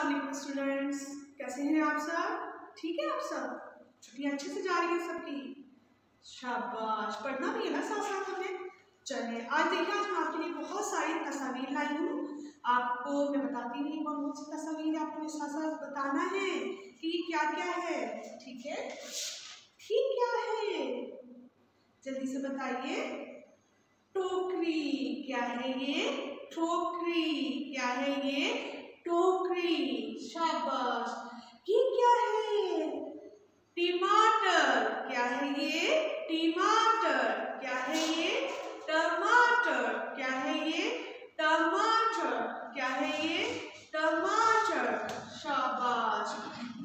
अस्सलाम वालेकुम स्टूडेंट्स, कैसे हैं आप सब? ठीक है आप सब? छुट्टियाँ अच्छे से जा रही हैं सबकी? शाबाश, पढ़ना भी है ना साथ साथ हमें। चलिए आज देखिए, आज मैं आपके लिए बहुत सारी तस्वीर लाई हूँ। आपको मैं बताती नहीं कौन कौन सी तस्वीर, आपको साथ साथ बताना है कि क्या क्या है। ठीक है, ठीक क्या है, जल्दी से बताइए। टोकरी, क्या है ये? टोकरी, क्या है ये? टोकरी, शाबाश। ये क्या है? टमाटर, क्या है ये? टमाटर, क्या है ये? टमाटर, क्या है ये? टमाटर, क्या है ये? टमाटर, शाबाश।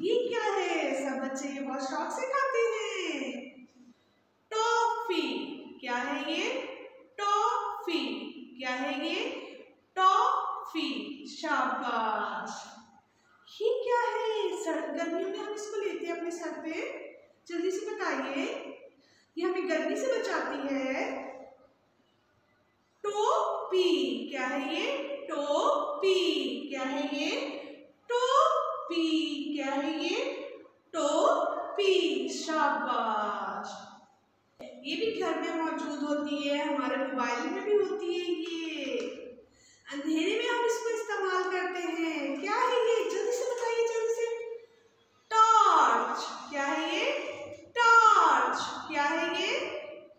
ये क्या है? सब बच्चे ये बहुत शौक से खाते हैं। टॉफी, क्या है ये? टॉफी, क्या है ये? टॉफी, शाबाश। ये क्या है? गर्मियों में हम इसको लेते हैं अपने सर पे, जल्दी से बताइए। ये हमें गर्मी से बचाती है। टोपी, क्या है ये? टोपी, क्या है ये? टोपी, क्या है ये? टोपी, शाबाश। ये भी घर में मौजूद होती है, हमारे मोबाइल में भी होती है। ये अंधेरे में हम इसको इस्तेमाल करते हैं। क्या है ये? जल्दी से बताइए, जल्दी से। टॉर्च, क्या है ये? टॉर्च, क्या है ये?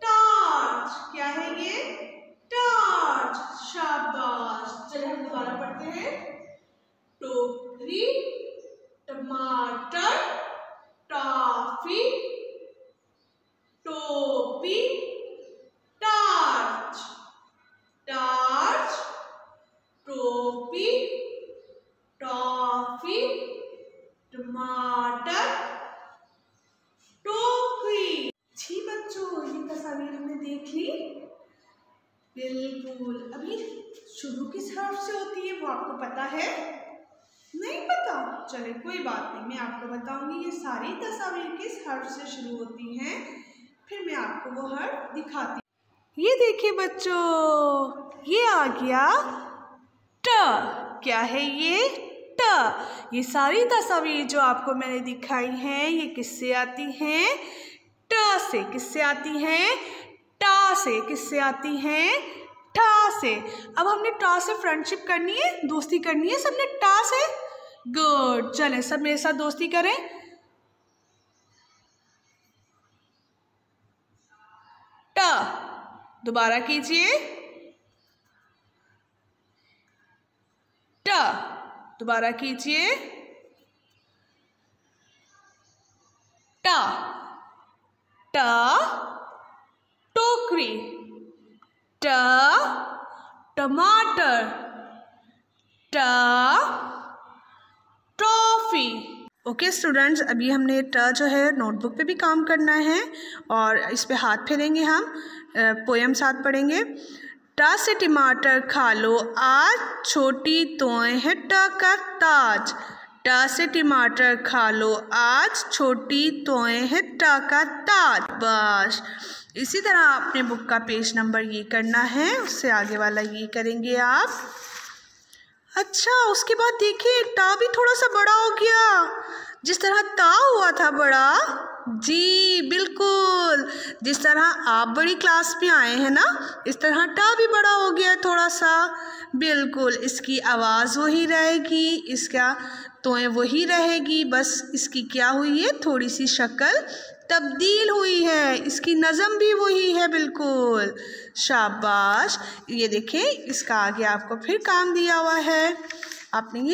टॉर्च, क्या है ये? टॉर्च, शाबाश। चलिए हम दोबारा पढ़ते हैं। टोकरी, टमाटर, टॉफी, टोपी, टॉर्च। टॉर्च, टोपी, टॉफी, टमाटर, टोकरी। जी बच्चों, ये तस्वीर हमने देख ली। बिल्कुल। अभी शुरू किस हर्फ से होती है वो आपको पता है? नहीं पता? चले कोई बात नहीं, मैं आपको बताऊंगी। ये सारी तस्वीर किस हर्फ से शुरू होती हैं, फिर मैं आपको वो हर्फ दिखाती हूँ। ये देखिए बच्चों, ये आ गया ट। क्या है ये? ट। ये सारी तस्वीर जो आपको मैंने दिखाई हैं, ये किससे आती हैं? ट से। किससे आती हैं? टा से। किससे आती हैं? ठा से। अब हमने टा से फ्रेंडशिप करनी है, दोस्ती करनी है सबने टा से। गुड, चलें सब मेरे साथ दोस्ती करें। ट, दोबारा कीजिए। ट, दोबारा कीजिए। ट, ट, टोकरी। ट, टमाटर। ट, टॉफी। ओके स्टूडेंट्स, अभी हमने ट जो है नोटबुक पे भी काम करना है और इस पे हाथ फेरेंगे हम। पोयम साथ पढ़ेंगे। ट से टमाटर खा लो आज, छोटी तोय है ट का ताज। ट से टमाटर खा लो आज, छोटी तोय है ट का ताज। बस इसी तरह अपने बुक का पेज नंबर ये करना है, उससे आगे वाला ये करेंगे आप। अच्छा, उसके बाद देखिए टा भी थोड़ा सा बड़ा हो गया, जिस तरह ता हुआ था बड़ा। जी बिल्कुल, जिस तरह आप बड़ी क्लास में आए हैं ना, इस तरह टा भी बड़ा हो गया थोड़ा सा। बिल्कुल, इसकी आवाज़ वही रहेगी, इसका तोय वही रहेगी, बस इसकी क्या हुई है, थोड़ी सी शक्ल तब्दील हुई है, इसकी नज़म भी वही है। बिल्कुल, शाबाश। ये देखें, इसका आगे आपको फिर काम दिया हुआ है, आपने ये